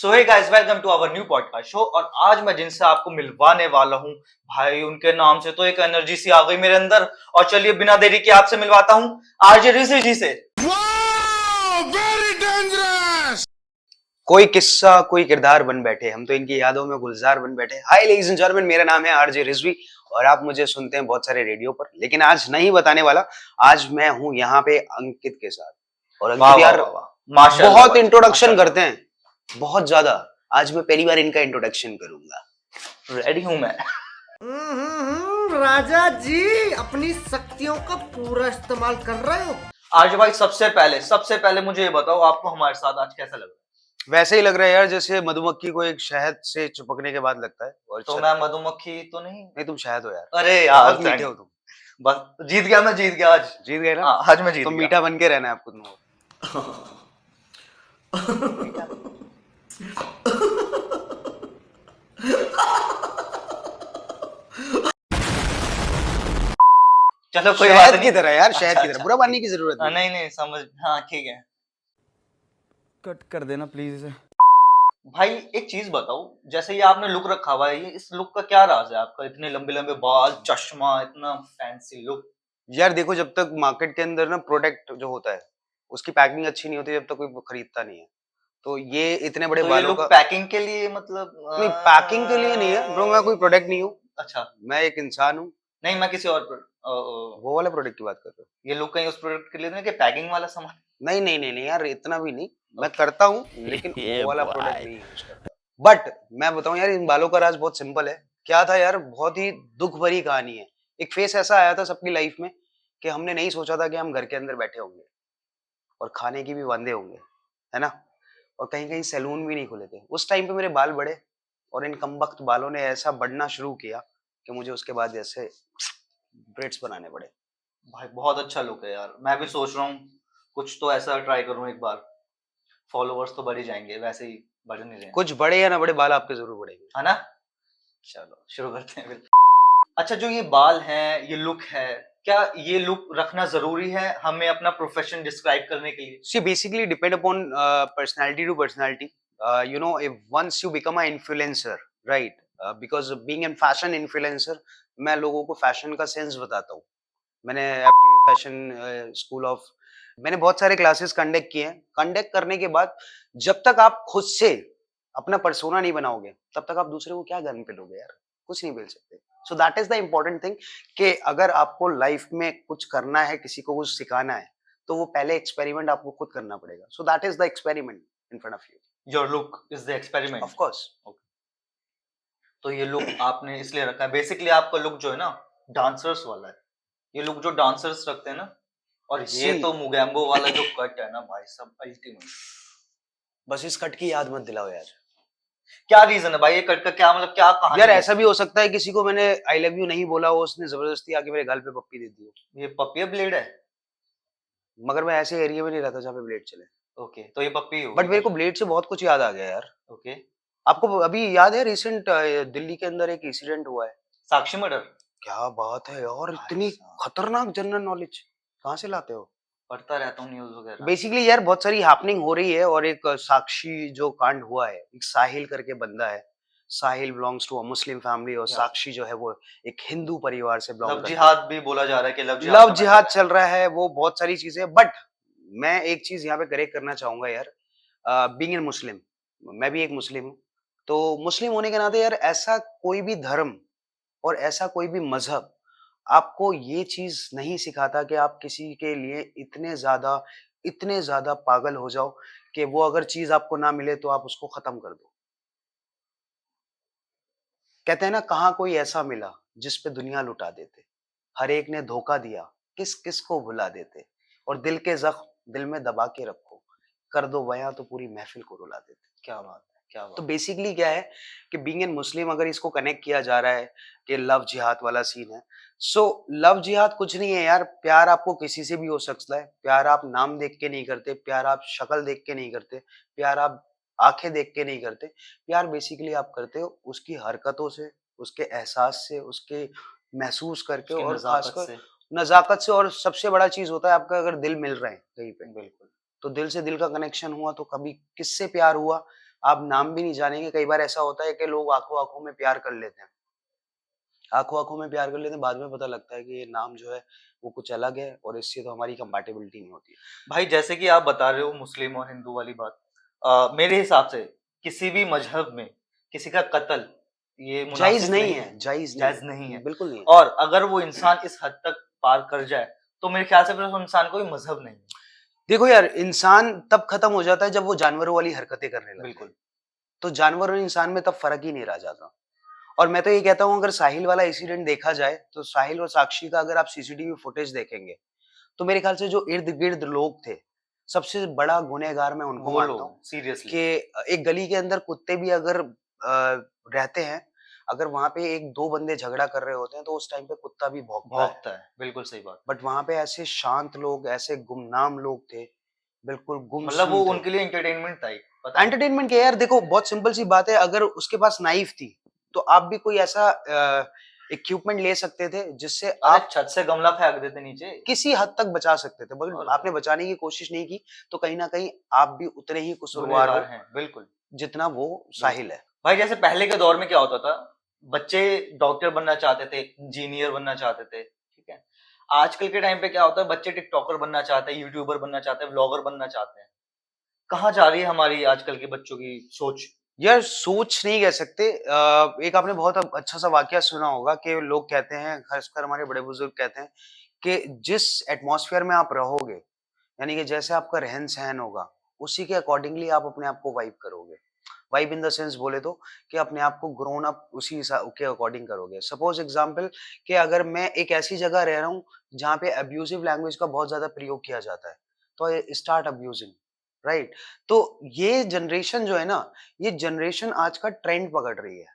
So hey guys, welcome to our new podcast show. और आज मैं जिनसे आपको मिलवाने वाला हूं, भाई उनके नाम से तो एक एनर्जी सी आ गई मेरे अंदर। और चलिए बिना देरी के आपसे मिलवाता हूं आरजे ऋषि जी से। Very dangerous. कोई किस्सा कोई किरदार बन बैठे, हम तो इनकी यादों में गुलजार बन बैठे। हाय लेडीज एंड जेंटलमैन, मेरा नाम है आरजे रिजवी और आप मुझे सुनते हैं बहुत सारे रेडियो पर, लेकिन आज नहीं बताने वाला। आज मैं हूं यहाँ पे अंकित के साथ। और अंकित यार बहुत इंट्रोडक्शन करते हैं, बहुत ज्यादा। आज मैं पहली बार इनका इंट्रोडक्शन करूंगा। रेडी हूं मैं। राजा जी अपनी शक्तियों का पूरा इस्तेमाल कर रहे हो। आरजे भाई, सबसे पहले मुझे ये बताओ, आपको हमारे साथ आज कैसा लग रहा है? वैसे ही लग रहा है यार, जैसे मधुमक्खी को एक शहद से चिपकने के बाद लगता है। और तो मैं मधुमक्खी तो नहीं? नहीं, तुम शहद हो यार। अरे यार, बहुत मीठे हो तुम। बस जीत गया, मैं जीत गया आज। जीत गए ना? आज मैं जीत तो गया। मीठा बन के रहना है आपको। चलो कोई शहद बात की नहीं। तरह यार, शहद की अच्छा। तरह। बुरा मानने की जरूरत नहीं। नहीं समझ, हाँ ठीक है। कट कर देना प्लीज इसे। भाई एक चीज बताओ, जैसे ये आपने लुक रखा हुआ है, ये इस लुक का क्या राज है आपका? इतने लंबे लंबे बाल, चश्मा, इतना फैंसी लुक। यार देखो, जब तक मार्केट के अंदर ना प्रोडक्ट जो होता है उसकी पैकिंग अच्छी नहीं होती, जब तक कोई खरीदता नहीं है। तो ये इतने बड़े तो ये बालों लुक का पैकिंग के लिए, मतलब नहीं, पैकिंग के लिए नहीं है ब्रो। मैं कोई प्रोडक्ट नहीं हूँ, अच्छा। मैं एक इंसान हूँ। नहीं, मैं किसी और वो वाले प्रोडक्ट की बात कर रहा हूँ। ये लुक कहीं उस प्रोडक्ट के लिए नहीं कि पैकिंग वाला सामान? नहीं यार, इतना भी नहीं। मैं करता हूँ लेकिन वो वाला प्रोडक्ट नहीं यूज करता। बट मैं बताऊं यार, इन बालों का राज बहुत सिंपल है। क्या था यार, बहुत ही दुख भरी कहानी है। एक फेस ऐसा आया था सबकी लाइफ में कि हमने नहीं सोचा था कि हम घर के अंदर बैठे होंगे और खाने की भी वांदे होंगे, है ना। और कहीं कहीं सैलून भी नहीं खुले थे उस टाइम पे। मेरे बाल बढ़े और इन कमबख्त बालों ने ऐसा बढ़ना शुरू किया कि मुझे उसके बाद जैसे ब्रेड्स बनाने पड़े। भाई बहुत अच्छा लुक है यार। मैं भी सोच रहा हूँ कुछ तो ऐसा ट्राई करूँ एक बार। फॉलोवर्स तो बढ़ ही जाएंगे, वैसे ही बढ़ नहीं रहे हैं। कुछ बड़े या ना बड़े, बाल आपके जरूर बढ़ेंगे, है ना। चलो शुरू करते हैं फिर। अच्छा, जो ये बाल हैं, ये लुक है, क्या ये लुक रखना जरूरी है हमें अपना प्रोफेशन डिस्क्राइब करने के लिए? See, basically depend upon personality to personality. You know, if once you become an influencer, right? Because being a fashion influencer, मैं लोगों को फैशन का सेंस बताता हूँ। मैंने फैशन स्कूल ऑफ, मैंने बहुत सारे क्लासेस कंडक्ट किए हैं। कंडक्ट करने के बाद जब तक आप खुद से अपना पर्सोना नहीं बनाओगे, तब तक आप दूसरे को क्या ज्ञान पिलोगे यार? कुछ नहीं मिल सकते। So that is the important thing कि अगर आपको लाइफ में कुछ करना है, किसी को कुछ सिखाना है, तो वो पहले एक्सपेरिमेंट आपको खुद करना पड़ेगा। So that is the experiment in front of you. Your look is the experiment. Of course. तो ये लुक आपने इसलिए रखा है, बेसिकली आपका लुक जो है ना, डांसर्स वाला है। ये लुक जो डांसर्स रखते हैं ना, और ये तो मुगैम्बो वाला जो कट है ना भाई, सब अल्टीमेट। बस इस कट की याद मत दिलाओ यार। क्या रीजन है भाई ये कट का? क्या मतलब, क्या कहानी यार है? ऐसा भी हो सकता है किसी को मैंने आई लव यू नहीं बोला हो, उसने जबरदस्ती आके मेरे गाल पे पप्पी दे दी हो। ये पप्पी ब्लेड है? मगर मैं ऐसे एरिया में नहीं रहता जहाँ पे ब्लेड चले। ओके, तो ये पप्पी होगी। बट मेरे को ब्लेड से बहुत कुछ याद आ गया यार। ओके। आपको अभी याद है रिसेंट दिल्ली के अंदर एक इंसिडेंट हुआ है? साक्षी मर्डर। क्या बात है यार, भाई इतनी साहब। खतरनाक जनरल नॉलेज कहाँ से लाते हो? पढ़ता रहता हूँ न्यूज वगैरह। बेसिकली यार बहुत सारी हैपनिंग हो रही है। और एक साक्षी जो कांड हुआ है, एक साहिल करके बंदा है। Sahil belongs to a Muslim family और साक्षी जो है वो एक हिंदू परिवार से बिलोंग लव करता है। जिहाद भी बोला जा रहा है कि लव जिहाद चल रहा है, वो बहुत सारी चीजें। बट मैं एक चीज यहाँ पे करेक्ट करना चाहूंगा यार। बीइंग ए मुस्लिम, मैं भी एक मुस्लिम हूँ। तो मुस्लिम होने के नाते यार, ऐसा कोई भी धर्म और ऐसा कोई भी मजहब आपको ये चीज नहीं सिखाता कि आप किसी के लिए इतने ज्यादा पागल हो जाओ कि वो अगर चीज आपको ना मिले तो आप उसको खत्म कर दो। कहते हैं ना, कहाँ कोई ऐसा मिला जिस पे दुनिया लुटा देते, हर एक ने धोखा दिया, किस किस को भुला देते, और दिल के जख्म दिल में दबा के रखो, कर दो बयां तो पूरी महफिल को रुला देते। क्या बात है, क्या बात। तो बेसिकली क्या है कि बीइंग एन मुस्लिम, अगर इसको कनेक्ट किया जा रहा है कि लव जिहाद वाला सीन है, सो लव जिहाद कुछ नहीं है यार। प्यार आपको किसी से भी हो सकता है। प्यार आप नाम देख के नहीं करते, प्यार आप शक्ल देख के नहीं करते, प्यार आप आंखें देख के नहीं करते। प्यार बेसिकली आप करते हो उसकी हरकतों से, उसके एहसास से, उसके महसूस करके, और खासकर नजाकत से। और सबसे बड़ा चीज होता है आपका अगर दिल मिल रहे हैं कहीं पे, बिल्कुल। तो दिल से दिल का कनेक्शन हुआ तो कभी किससे प्यार हुआ आप नाम भी नहीं जानेंगे। कई बार ऐसा होता है कि लोग आंखों-आंखों में प्यार कर लेते हैं। आंखों-आंखों में प्यार कर लेते हैं, बाद में पता लगता है कि ये नाम जो है वो कुछ अलग है और इससे तो हमारी कंपैटिबिलिटी नहीं होती है। भाई जैसे कि आप बता रहे हो मुस्लिम और हिंदू वाली बात, मेरे हिसाब से किसी भी मजहब में किसी का कत्ल ये जायज़ मुनासिब नहीं नहीं है, है, जायज़ नहीं जायज है। नहीं है। बिल्कुल नहीं है। और अगर वो इंसान इस हद तक पार कर जाए तो मेरे ख्याल से फिर उस इंसान को भी मजहब नहीं है। देखो यार, इंसान तब खत्म हो जाता है जब वो जानवरों वाली हरकतें करने लगता है। बिल्कुल। तो जानवर और इंसान में तब फ़र्क ही नहीं रह जाता। और मैं तो ये कहता हूँ, अगर साहिल वाला इंसिडेंट देखा जाए, तो साहिल और साक्षी का अगर आप सीसीटीवी फुटेज देखेंगे, तो मेरे ख्याल से जो इर्द-गिर्द लोग थे, सबसे बड़ा गुनहगार मैं उनको वो मानता हूँ लोग सीरियसली कि एक गली के अंदर कुत्ते भी अगर रहते हैं, अगर वहाँ पे 1-2 बंदे झगड़ा कर रहे होते हैं, तो उस टाइम पे कुत्ता भी भौंकता है। भौंकता है, बिल्कुल सही बात। बट वहाँ पे ऐसे शांत लोग, ऐसे गुमनाम लोग थे, बिल्कुल मतलब वो गुमसुम थे। उनके लिए एंटरटेनमेंट था एक, पता है? एंटरटेनमेंट क्या है यार, देखो बहुत सिंपल सी बात है, अगर उसके पास नाइफ थी, तो आप भी कोई ऐसा इक्विपमेंट ले सकते थे जिससे अरे आप छत से गमला फेंक देते नीचे। किसी हद तक बचा सकते थे, और बट क्या, आपने बचाने की कोशिश नहीं की, तो कहीं न कहीं आप भी उतने ही कसूरवार गुनहगार हो, हैं, बिल्कुल। जितना वो बिल्कुल। साहिल है। भाई जैसे पहले के दौर में क्या होता था, बच्चे डॉक्टर बनना चाहते थे, इंजीनियर बनना चाहते थे, ठीक है? आजकल के टाइम पे क्या होता है, बच्चे टिकटॉकर बनना चाहते हैं, यूट्यूबर बनना चाहते हैं, व्लॉगर बनना चाहते हैं। कहाँ जा रही है हमारी आजकल के बच्चों की सोच? यार सोच नहीं कह सकते, एक आपने बहुत अच्छा सा वाकया सुना होगा कि लोग कहते हैं, खासकर हमारे बड़े बुजुर्ग कहते हैं कि जिस एटमॉस्फेयर में आप रहोगे, यानी कि जैसे आपका रहन-सहन होगा, उसी के अकॉर्डिंगली आप अपने आप को वाइब करोगे। वाइब इन द सेंस बोले तो कि अपने आप को ग्रोन अप उसी के अकॉर्डिंग करोगे। सपोज एग्जांपल कि अगर मैं एक ऐसी जगह रह रहा हूँ जहाँ पे अब्यूजिव लैंग्वेज का बहुत ज्यादा प्रयोग किया जाता है, तो आई स्टार्ट अब्यूजिंग, राइट? तो ये जनरेशन जो है ना, ये जनरेशन आज का ट्रेंड पकड़ रही है।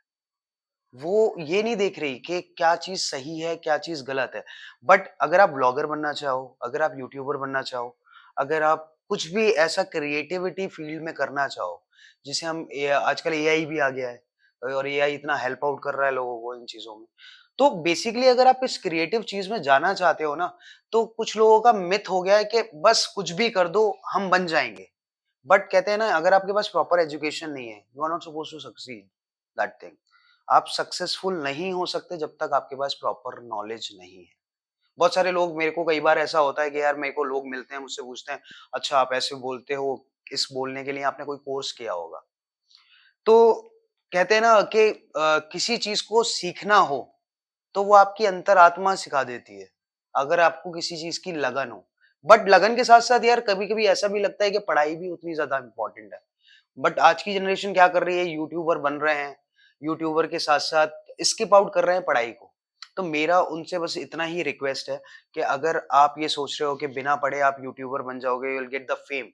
वो ये नहीं देख रही कि क्या चीज़ सही है, क्या चीज़ गलत है। बट अगर आप ब्लॉगर बनना चाहो, अगर आप यूट्यूबर बनना चाहो, अगर आप कुछ भी ऐसा क्रिएटिविटी फील्ड में करना चाहो, जिसे हम आजकल एआई भी आ गया है और एआई इतना हेल्प आउट कर रहा है लोगों को इन चीज़ों में। तो बेसिकली अगर आप इस क्रिएटिव चीज़ में जाना चाहते हो ना, तो कुछ लोगों का मिथ हो गया है कि बस कुछ भी कर दो, हम बन जाएँगे। बट कहते हैं ना, अगर आपके पास प्रॉपर एजुकेशन नहीं है, you are not supposed to succeed that thing. आप सक्सेसफुल नहीं हो सकते जब तक आपके पास प्रॉपर नॉलेज नहीं है। बहुत सारे लोग, मेरे को कई बार ऐसा होता है कि यार मेरे को लोग मिलते हैं, मुझसे पूछते हैं, अच्छा आप ऐसे बोलते हो, इस बोलने के लिए आपने कोई कोर्स किया होगा। तो कहते हैं ना कि किसी चीज को सीखना हो तो वो आपकी अंतरात्मा सिखा देती है, अगर आपको किसी चीज की लगन हो। बट लगन के साथ साथ यार कभी कभी ऐसा भी लगता है कि पढ़ाई भी उतनी ज्यादा इंपॉर्टेंट है। बट आज की जनरेशन क्या कर रही है, यूट्यूबर बन रहे हैं, यूट्यूबर के साथ साथ स्किप आउट कर रहे हैं पढ़ाई को। तो मेरा उनसे बस इतना ही रिक्वेस्ट है कि अगर आप ये सोच रहे हो कि बिना पढ़े आप यूट्यूबर बन जाओगे, you will get the fame,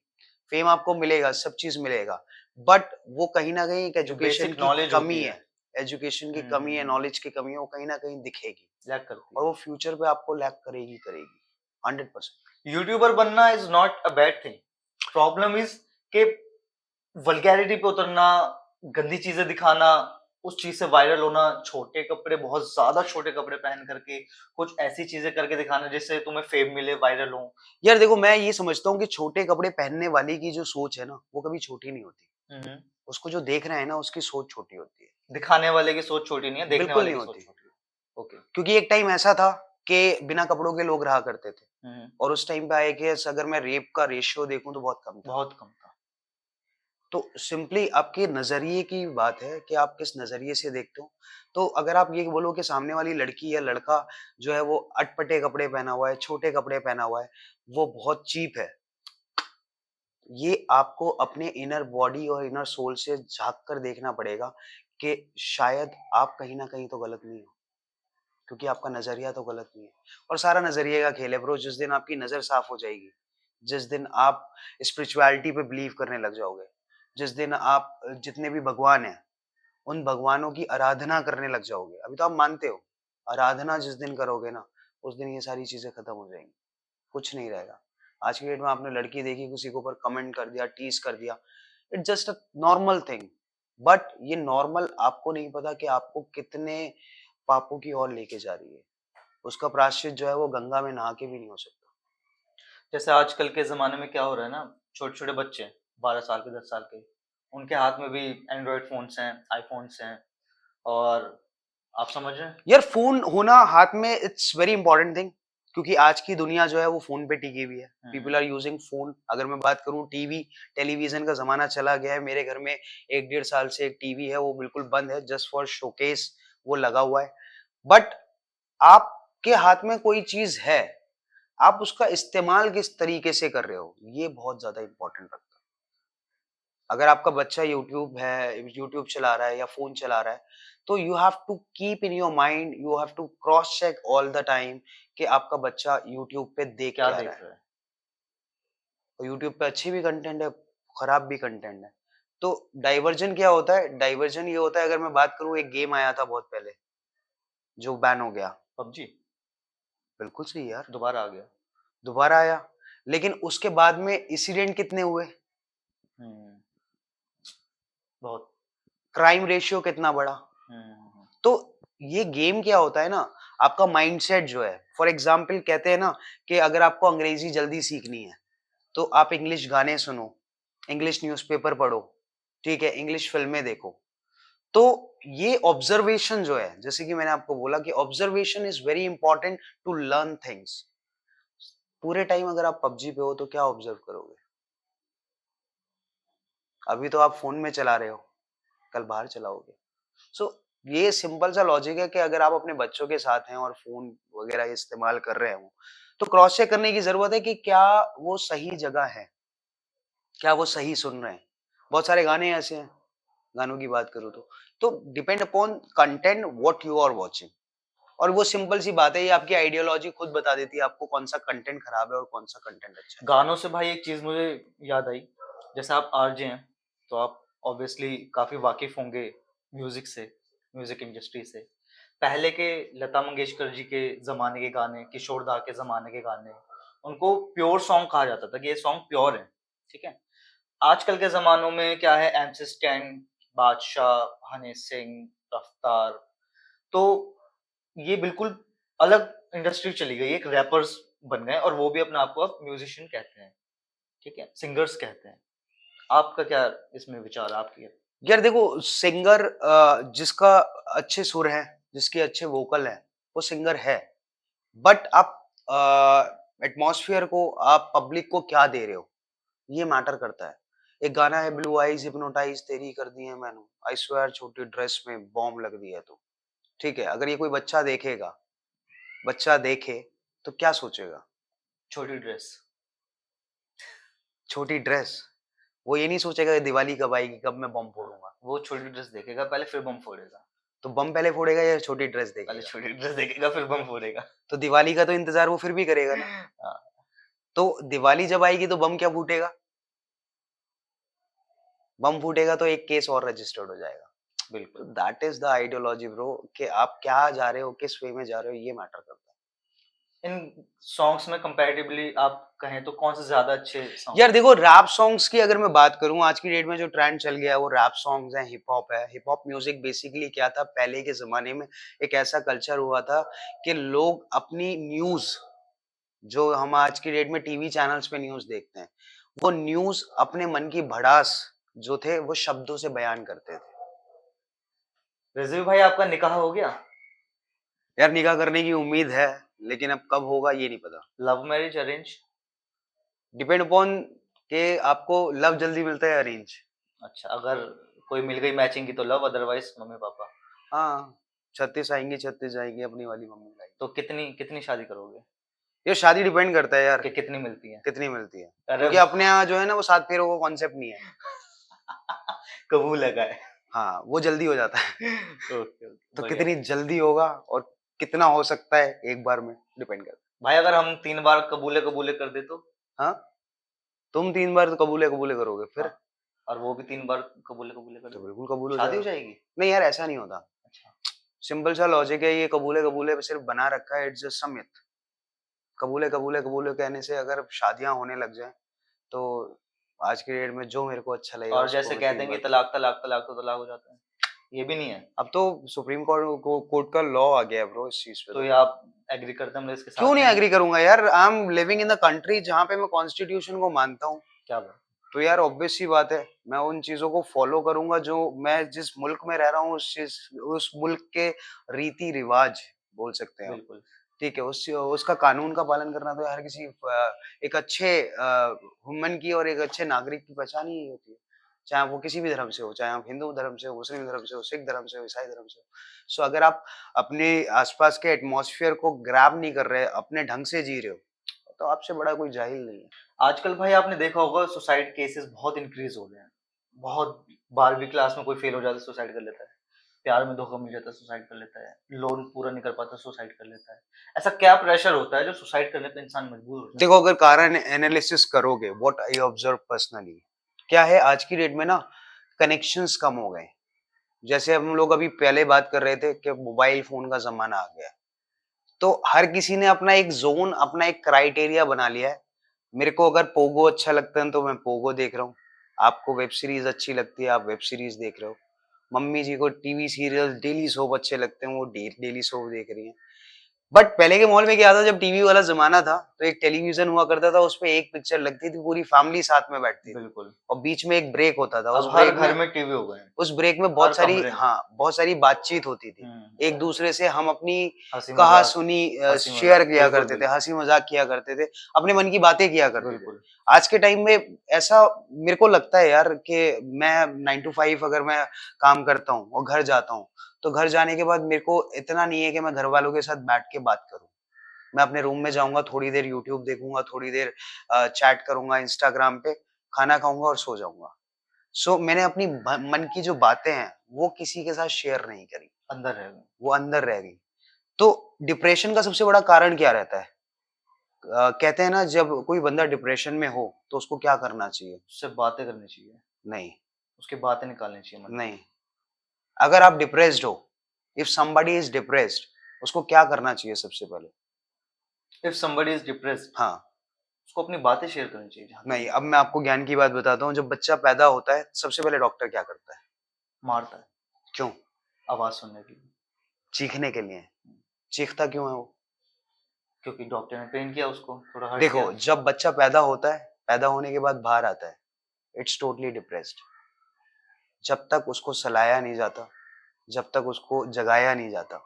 fame आपको मिलेगा, सब चीज मिलेगा, बट वो कहीं ना कहीं एक जो एजुकेशन बेसिक की नॉलेज कमी होती है, एजुकेशन की कमी है, नॉलेज की कमी है, वो कहीं ना कहीं दिखेगी लैक करती और है। वो फ्यूचर पे आपको लैक करेगी करेगी 100%। यूट्यूबर बनना is not a bad thing. Problem is के वल्गैरिटी पे उतरना, गंदी चीजें दिखाना, उस चीज से वायरल होना, छोटे कपड़े, बहुत ज्यादा छोटे कपड़े पहन करके कुछ ऐसी चीजें करके दिखाना जिससे तुम्हें फेम मिले, वायरल हो। यार देखो, मैं ये समझता हूँ कि छोटे कपड़े पहनने वाले की जो सोच है ना, वो कभी छोटी नहीं होती। हम्म। उसको जो देख रहे हैं ना, उसकी सोच छोटी होती है। दिखाने वाले की सोच छोटी नहीं है, देखने बिल्कुल वाले नहीं की सोच होती, छोटी है। ओके। क्योंकि एक टाइम ऐसा था कि बिना कपड़ों के लोग रहा करते थे हम्म। और उस टाइम पे आए कि अगर मैं रेप का रेशियो देखूं तो बहुत कम था। बहुत कम था। तो सिंपली आपके नजरिए की बात है कि आप किस नजरिए से देखते हो। तो अगर आप ये बोलो कि सामने वाली लड़की या लड़का जो है वो अटपटे कपड़े पहना हुआ है, छोटे कपड़े पहना हुआ है, वो बहुत चीप है, ये आपको अपने इनर बॉडी और इनर सोल से झांक कर देखना पड़ेगा कि शायद आप कहीं ना कहीं तो गलत नहीं हो, क्योंकि आपका नजरिया तो गलत नहीं है। और सारा नजरिए का खेल है ब्रो। जिस दिन आपकी नजर साफ हो जाएगी, जिस दिन आप स्पिरिचुअलिटी पे बिलीव करने लग जाओगे, जिस दिन आप जितने भी भगवान हैं उन भगवानों की आराधना करने लग जाओगे, अभी तो आप मानते हो, आराधना जिस दिन करोगे ना, उस दिन ये सारी चीजें खत्म हो जाएंगी, कुछ नहीं रहेगा। आज की डेट में आपने लड़की देखी, किसी के ऊपर कमेंट कर दिया, टीज कर दिया, it's just a normal thing. But ये नॉर्मल आपको नहीं पता कि आपको कितने पापों की ओर लेके जा रही है। उसका प्रायश्चित जो है वो गंगा में नहा के भी नहीं हो सकता। जैसे आजकल के जमाने में क्या हो रहा है ना, छोटे छोटे बच्चे 12 साल के, 10 साल के, उनके हाथ में भी एंड्रॉइड फोन्स हैं, आईफोन्स हैं, और आप समझ रहे हैं? यार फोन होना हाथ में इट्स वेरी इंपॉर्टेंट थिंग, क्योंकि आज की दुनिया जो है वो फोन पे टिकी हुई है। People are using phone. अगर मैं बात करूं टीवी टेलीविजन का जमाना चला गया है। मेरे घर में 1-1.5 साल से एक टीवी है, वो बिल्कुल बंद है, जस्ट फॉर शोकेस वो लगा हुआ है। बट आपके हाथ में कोई चीज है, आप उसका इस्तेमाल किस तरीके से कर रहे हो, ये बहुत ज्यादा इंपॉर्टेंट रखता है। अगर आपका बच्चा यूट्यूब चला रहा है या फोन चला रहा है, तो you have to keep in your mind, you have to cross check all the time कि आपका बच्चा यूट्यूब पे देख क्या क्या देख रहा है। रहे हैं? और यूट्यूब पे अच्छी भी कंटेंट है, खराब भी कंटेंट है। तो डाइवर्जन क्या होता है? डाइवर्जन ये होता है, अगर मैं बात करूं, एक गेम आया था बहुत पहले जो बैन हो गया। पबजी बिल्कुल सही यार, दोबारा आ गया। दोबारा आया, लेकिन उसके बाद में इंसिडेंट कितने हुए, हम्म, बहुत। क्राइम रेशियो कितना बढ़ा। तो ये गेम क्या होता है ना, आपका माइंडसेट जो है, फॉर एग्जाम्पल कहते हैं ना कि अगर आपको अंग्रेजी जल्दी सीखनी है तो आप इंग्लिश गाने सुनो, इंग्लिश न्यूज़पेपर पढ़ो, ठीक है, इंग्लिश फिल्में देखो। तो ये ऑब्जर्वेशन जो है, जैसे कि मैंने आपको बोला कि observation is very important to learn things. पूरे टाइम अगर आप पबजी पे हो तो क्या ऑब्जर्व करोगे? अभी तो आप फोन में चला रहे हो, कल बाहर चलाओगे। सो ये सिंपल सा लॉजिक है कि अगर आप अपने बच्चों के साथ हैं और फोन वगैरह इस्तेमाल कर रहे हो, तो क्रॉस चेक करने की जरूरत है कि क्या वो सही जगह है, क्या वो सही सुन रहे हैं। बहुत सारे गाने ऐसे हैं, गानों की बात करूँ तो depend upon content what you are watching. और वो सिंपल सी बात है, ये आपकी आइडियोलॉजी खुद बता देती है आपको कौन सा कंटेंट खराब है और कौन सा कंटेंट अच्छा है। गानों से भाई एक चीज मुझे याद आई, जैसे आप आरजे हैं तो आप ऑब्वियसली काफी वाकिफ होंगे म्यूजिक से, म्यूजिक इंडस्ट्री से। पहले के लता मंगेशकर जी के जमाने के गाने, किशोर दा के जमाने के गाने, उनको प्योर सॉन्ग कहा जाता था कि ये सॉन्ग प्योर है, ठीक है। आजकल के जमानों में क्या है, एमसी स्टैन, बादशाह, हनी सिंह, रफ्तार, तो ये बिल्कुल अलग इंडस्ट्री चली गई, एक रैपर्स बन गए और वो भी अपने आप को अब म्यूजिशियन कहते हैं, ठीक है, सिंगर्स कहते हैं। आपका क्या इसमें विचार है आपकी? यार देखो, सिंगर जिसका अच्छे सुर है, जिसके अच्छे वोकल है, वो सिंगर है। बट आप एटमॉस्फेयर को, आप पब्लिक को क्या दे रहे हो, ये मैटर करता है। एक गाना है ब्लू आईज हिप्नोटाइज तेरी कर दी है मैंने, आई स्वेयर छोटी ड्रेस में बॉम्ब लग दी है तो, ठीक है, अगर ये कोई बच्चा देखेगा, बच्चा देखे तो क्या सोचेगा? छोटी ड्रेस। छोटी ड्रेस, वो ये नहीं सोचेगा कि दिवाली कब आएगी, कब मैं बम फोड़ूंगा। वो छोटी ड्रेस देखेगा पहले, फिर बम फोड़ेगा। तो बम पहले फोड़ेगा या छोटी ड्रेस पहले देखेगा? छोटी ड्रेस देखेगा फिर बम फोड़ेगा। तो दिवाली का तो इंतजार वो फिर भी करेगा ना। हाँ, तो दिवाली जब आएगी तो बम क्या फूटेगा? बम फूटेगा तो एक केस और रजिस्टर्ड हो जाएगा। बिल्कुल। That is the ideology bro, कि आप क्या जा रहे हो, किस वे में जा रहे हो, ये मैटर करता है। इन सॉन्ग्स में कंपैरेटिवली आप कहें तो कौन से ज्यादा अच्छे सॉन्ग? यार देखो, रैप सॉन्ग्स की अगर मैं बात करूं, आज की डेट में जो ट्रेंड चल गया है वो रैप सॉन्ग्स हैं, हिप हॉप है। हिप हॉप म्यूजिक बेसिकली क्या था, पहले के जमाने में एक ऐसा कल्चर हुआ था कि लोग अपनी न्यूज, जो हम आज की डेट में टीवी चैनल्स पे न्यूज देखते हैं, वो न्यूज अपने मन की भड़ास जो थे वो शब्दों से बयान करते थे। रिजवी भाई, आपका निकाह हो गया? यार निकाह करने की उम्मीद है, लेकिन अब कब होगा ये नहीं पता। Love marriage, arrange? Depend upon कि आपको लव जल्दी मिलता है अरेंज। अच्छा, अगर कोई मिल गई मैचिंग की तो लव, अदरवाइज मम्मी पापा। हाँ, 36 आएंगे 36 जाएंगे, अपनी वाली मम्मी लाएगी। तो कितनी कितनी शादी करोगे? ये शादी डिपेंड करता है यार, कि कितनी मिलती है? कितनी मिलती है, अरे क्योंकि अपने यहाँ जो है ना वो 7 फेरों का कॉन्सेप्ट नहीं है। कबूल लगा है। हाँ, वो जल्दी हो जाता है। ओके ओके, तो बढ़िया। कितनी जल्दी होगा और कितना हो सकता है एक बार में, डिपेंड करता भाई अगर हम 3 बार कबूले कबूले कर दे तो? है। हाँ, तुम 3 बार तो कबूले कबूले करोगे फिर? हाँ, और वो भी 3 बार कबूले कबूले कर तो दे, बिल्कुल कबूल हो शादी हो जाएगा। जाएगी? नहीं यार, ऐसा नहीं होता। अच्छा, सिंपल सा लॉजिक है, ये कबूले कबूले सिर्फ बना रखा है, इट्स जस्ट अ मिथ। कबूले कबूले कबूले कहने से अगर शादियां होने लग जाएं, तो आज की डेट में जो मेरे को अच्छा लगेगा और उसको जैसे मैं कह 3 देंगे बार। तलाक तलाक तलाक तो तलाक हो जाता है, ये भी नहीं है। अब तो सुप्रीम कोर्ट का लॉ आ गया है ब्रो इस चीज पे। तो ये आप एग्री करते हैं मतलब इसके साथ? क्यों नहीं में? एग्री करूंगा यार, I am living in the country जहां पे मैं कॉन्स्टिट्यूशन को मानता हूँ क्या बात? तो यार ऑब्वियस सी बात है, मैं उन चीजों को फॉलो करूंगा जो मैं जिस मुल्क में रह रहा हूँ उस मुल्क के रीति रिवाज बोल सकते हैं आप। बिल्कुल। ठीक है, उसका कानून का पालन करना तो हर किसी एक अच्छे ह्यूमन की और एक अच्छे नागरिक की पहचान ही होती है। चाहे वो किसी भी धर्म से हो, चाहे आप हिंदू धर्म से हो, मुस्लिम धर्म से हो, सिख धर्म से हो, ईसाई धर्म से हो। सो अगर आप अपने आसपास के एटमॉस्फेयर को ग्रैब नहीं कर रहे, अपने ढंग से जी रहे हो, तो आपसे बड़ा कोई जाहिल नहीं है। आजकल भाई आपने देखा होगा सुसाइड केसेस बहुत इंक्रीज हो गए हैं। बहुत 12वीं क्लास में कोई फेल हो जाता है सुसाइड कर लेता है। प्यार में धोखा मिल जाता है सुसाइड कर लेता है। लोन पूरा नहीं कर पाता सुसाइड कर लेता है। ऐसा क्या प्रेशर होता है जो सुसाइड करने पे इंसान मजबूर हो जाता देखो, अगर कारण एनालिसिस करोगे, व्हाट आई ऑब्जर्व पर्सनली, क्या है आज की डेट में ना, कनेक्शंस कम हो गए। जैसे हम लोग अभी पहले बात कर रहे थे कि मोबाइल फोन का जमाना आ गया है, तो हर किसी ने अपना एक जोन, अपना एक क्राइटेरिया बना लिया है। मेरे को अगर पोगो अच्छा लगता है तो मैं पोगो देख रहा हूँ, आपको वेब सीरीज अच्छी लगती है, आप वेब सीरीज देख रहे हो, मम्मी जी को टीवी सीरियल डेली सोप अच्छे लगते हैं, वो डेली सोप देख रही हैं। बट पहले के माहौल में क्या था, जब टीवी वाला जमाना था तो एक टेलीविजन हुआ करता था, उसपे एक पिक्चर लगती थी, पूरी फैमिली साथ में बैठती है। थी, बिल्कुल। और बीच में एक ब्रेक होता था। अब हर घर में टीवी हो गए हैं। उस ब्रेक में हर बहुत सारी कमरे में। बहुत सारी बातचीत होती थी। एक दूसरे से हम अपनी हंसी कहा मजाक सुनी हंसी शेयर मजाक किया बिल्कुल करते थे, बिल्कुल हंसी मजाक किया करते थे, अपने मन की बातें किया करते थे। बिल्कुल। आज के टाइम में ऐसा मेरे को लगता है यार कि मैं 9 to 5 अगर मैं काम करता हूँ और घर जाता हूँ, तो घर जाने के बाद मेरे को इतना नहीं है कि मैं घर वालों के साथ बैठ के बात करूँ। मैं अपने रूम में जाऊंगा, थोड़ी देर यूट्यूब देखूंगा, थोड़ी देर चैट करूंगा इंस्टाग्राम पे, खाना खाऊंगा और सो जाऊंगा। सो मैंने अपनी मन की जो बातें हैं वो किसी के साथ शेयर नहीं करी, अंदर है। वो अंदर रह गई। तो डिप्रेशन का सबसे बड़ा कारण क्या रहता है? कहते हैं ना, जब कोई बंदा डिप्रेशन में हो तो उसको क्या करना चाहिए? उससे बातें करनी चाहिए। नहीं, उसकी बातें निकालनी चाहिए मन की। नहीं। अगर आप डिप्रेस्ड हो, इफ समबडी इज डिप्रेस्ड, उसको क्या करना चाहिए सबसे पहले? इफ समबडी इज डिप्रेस्ड, हाँ, उसको अपनी बातें शेयर करनी चाहिए जहाँ तक नहीं। मुझे अब मैं आपको ज्ञान की बात बताता हूँ। जब बच्चा पैदा होता है, सबसे पहले डॉक्टर क्या करता है? मारता है क्यों? आवाज सुनने के लिए। चीखने के लिए। चीखता क्यों है वो? क्योंकि डॉक्टर ने ट्रेन किया उसको, थोड़ा हर्ट देखो, किया। जब बच्चा पैदा होता है, पैदा होने के बाद बाहर आता है, इट्स टोटली डिप्रेस्ड। जब तक उसको सलाया नहीं जाता, जब तक उसको जगाया नहीं जाता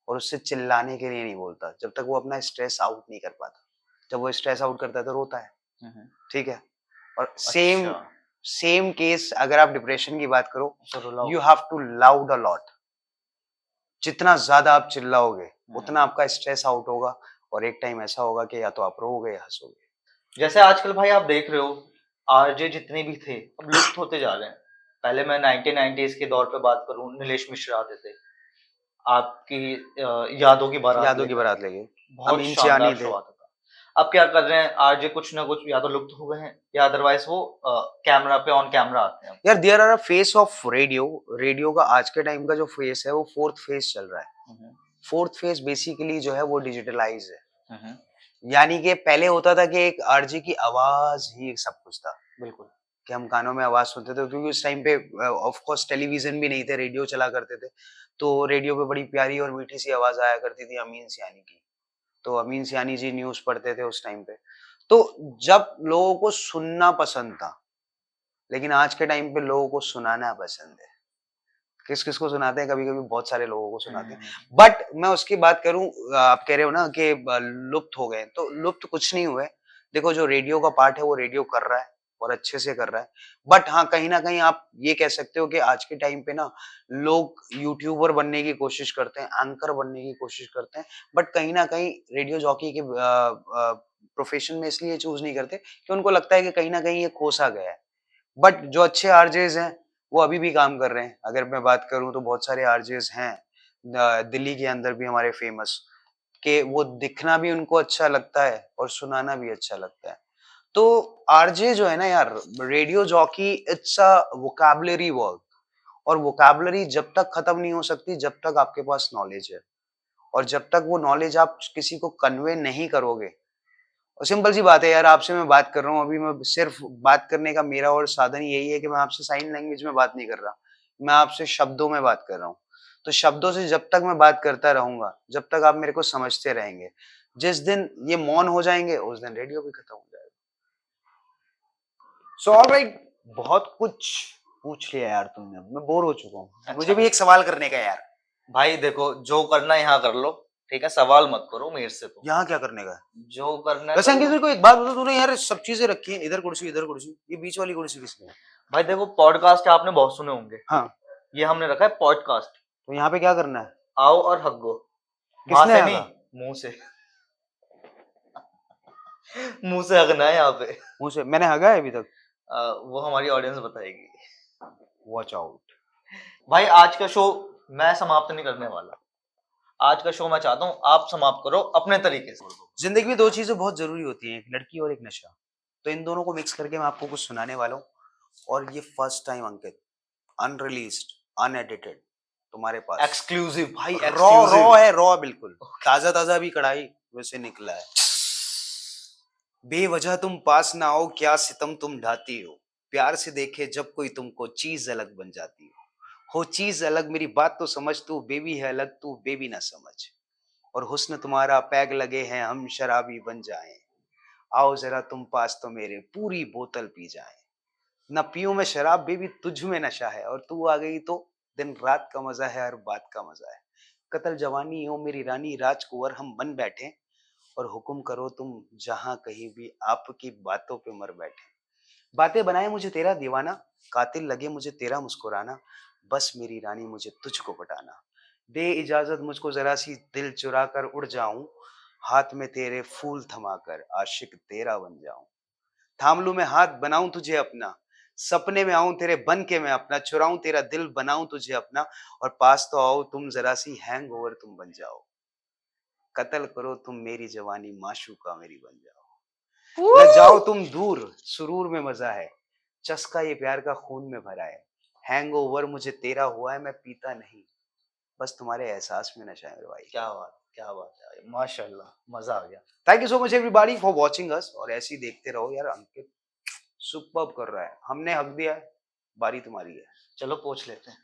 और उससे चिल्लाने के लिए नहीं बोलता, जब तक वो अपना स्ट्रेस आउट नहीं कर पाता। जब वो स्ट्रेस आउट करता है तो रोता है। हम्म, ठीक है? और सेम अच्छा। सेम केस अगर आप डिप्रेशन की बात करो, तो रुलाओ। You have to loud a lot. जितना ज्यादा आप चिल्लाओगे, उतना आपका स्ट्रेस आउट होगा, और एक टाइम ऐसा होगा कि या तो आप रोओगे या हंसोगे। जैसे आजकल भाई आप देख रहे हो, आरजे जितने भी थे अब लुप्त होते जा रहे हैं। पहले मैं 1990s के दौर पे बात करूं, नीलेश मिश्र आते थे। आपकी यादों की बारात यादों की लेकर बारात लेके बहुत अमीन शानदार सियानी शो थे। आता था। अब क्या कर रहे हैं आरजे, कुछ ना कुछ या तो लुप्त हो गए हैं या अदरवाइज वो कैमरा पे ऑन कैमरा आते हैं। यार, there are a phase of radio. Radio का आज के टाइम का जो फेस है वो फोर्थ फेस चल रहा है। फोर्थ फेस बेसिकली जो है वो डिजिटलाइज है। यानी कि पहले होता था कि एक आरजे की आवाज ही सब कुछ था। बिल्कुल। कि हम कानों में आवाज सुनते थे, क्योंकि उस टाइम पे ऑफ कोर्स टेलीविजन भी नहीं थे, रेडियो चला करते थे। तो रेडियो पे बड़ी प्यारी और मीठी सी आवाज आया करती थी अमीन सियानी की। तो अमीन सियानी जी न्यूज पढ़ते थे उस टाइम पे। तो जब लोगों को सुनना पसंद था, लेकिन आज के टाइम पे लोगों को सुनाना पसंद है। किस किस को सुनाते हैं? कभी कभी बहुत सारे लोगों को सुनाते हैं। बट मैं उसकी बात करूं, आप कह रहे हो ना कि लुप्त हो गए, तो लुप्त कुछ नहीं हुए। देखो, जो रेडियो का पार्ट है वो रेडियो कर रहा है और अच्छे से कर रहा है। बट हाँ, कहीं ना कहीं आप ये कह सकते हो कि आज के टाइम पे ना लोग यूट्यूबर बनने की कोशिश करते हैं, एंकर बनने की कोशिश करते हैं, बट कहीं ना कहीं रेडियो जॉकी के प्रोफेशन में इसलिए चूज नहीं करते कि उनको लगता है कि कहीं ना कहीं ये खोसा गया है। बट जो अच्छे आरजेज हैं वो अभी भी काम कर रहे हैं। अगर मैं बात करूं तो बहुत सारे आरजेज हैं दिल्ली के अंदर भी हमारे फेमस, कि वो दिखना भी उनको अच्छा लगता है और सुनाना भी अच्छा लगता है। तो आरजे जो है ना यार, radio jockey, it's a vocabulary word. और वोकैबुलरी जब तक खत्म नहीं हो सकती जब तक आपके पास नॉलेज है, और जब तक वो नॉलेज आप किसी को कन्वे नहीं करोगे। और सिंपल सी बात है यार, आपसे मैं बात कर रहा हूँ, अभी मैं सिर्फ बात करने का मेरा और साधन यही है कि मैं आपसे साइन लैंग्वेज में बात नहीं कर रहा, मैं आपसे शब्दों में बात कर रहा हूँ। तो शब्दों से जब तक मैं बात करता रहूंगा, जब तक आप मेरे को समझते रहेंगे, जिस दिन ये मौन हो जाएंगे उस दिन रेडियो भी खत्म हो जाएगा। सो ऑलराइट, बहुत कुछ पूछ लिया यार तुमने, अब मैं बोर हो चुका हूँ। मुझे भी एक सवाल करने का है यार। भाई देखो, जो करना है यहाँ कर लो, ठीक है, सवाल मत करो मेरे से। तो यहाँ क्या करने का है? जो करना है वैसे कर अंकित लो। मेरे को एक बात बता, तूने यार सब चीजें रखी हैं, इधर कुर्सी इधर कुर्सी, ये बीच वाली कुर्सी किसकी है? भाई देखो, पॉडकास्ट आपने बहुत सुने होंगे, हाँ, ये हमने रखा है पॉडकास्ट। तो यहाँ पे क्या करना है? आओ और हग्गो। वहां किसने से नहीं, हगा? मुंह से। मुंह से हगना है यहाँ पे। मुंह से? मैंने हगा है अभी तक? वो हमारी ऑडियंस बताएगी। Watch out. भाई आज का शो मैं समाप्त नहीं करने वाला। आज का शो मैं चाहता हूँ आप समाप्त करो अपने तरीके से। जिंदगी में दो चीजें बहुत जरूरी होती हैं, एक लड़की और एक नशा। तो इन दोनों को मिक्स करके मैं आपको कुछ सुनाने वाला हूँ, और ये फर्स्ट टाइम अंकित, अनरिलीज्ड, अनएडिटेड, तुम्हारे पास एक्सक्लूसिव भाई, रॉ एक्सक्लूसिव। रॉ है, रॉ बिल्कुल ताजा ताजा भी कढ़ाई वैसे निकला है। बेवजह तुम पास ना आओ, क्या सितम तुम ढाती हो, प्यार से देखे जब कोई तुमको चीज अलग बन जाती हो चीज अलग, मेरी बात तो समझ, तू बेबी है अलग, तू बेबी ना समझ, और हुस्न तुम्हारा पैग लगे हैं, हम शराबी बन जाएं, आओ जरा तुम पास तो मेरे, पूरी बोतल पी जाएं, ना पीऊं मैं शराब बेबी, तुझ में नशा है, और तू आ गई तो दिन रात का मजा है, हर बात का मजा है, कतल जवानी हो मेरी रानी, राजकुंवर हम बन बैठे, और हुक्म करो तुम जहां कहीं भी, आपकी बातों पे मर बैठे, बातें बनाए मुझे तेरा दीवाना, कातिल लगे मुझे तेरा मुस्कुराना, बस मेरी रानी मुझे तुझको पटाना, दे इजाजत मुझको जरा सी, दिल चुरा कर उड़ जाऊं, हाथ में तेरे फूल थमाकर आशिक तेरा बन जाऊं, थाम लूं मैं हाथ बनाऊं तुझे अपना, सपने में आऊं तेरे बन के मैं अपना, चुराऊं तेरा दिल बनाऊं तुझे अपना, और पास तो आओ तुम जरा सी, हैंगओवर तुम बन जाओ, कत्ल करो तुम मेरी जवानी, माशूका मेरी बन जाओ, न जाओ तुम दूर, सुरूर में मजा है, चस्का ये प्यार का खून में भरा है, हैंगओवर मुझे तेरा हुआ है, मैं पीता नहीं, बस तुम्हारे एहसास में नशा है मेरे भाई। क्या बात है, माशाल्लाह, मजा आ गया। Thank you so much everybody for watching us, और ऐसे ही देखते रहो यार, अंकित सुपर्ब कर रहा है, हमने हक दिया है, बारी तुम्हारी है। चलो पूछ लेते हैं।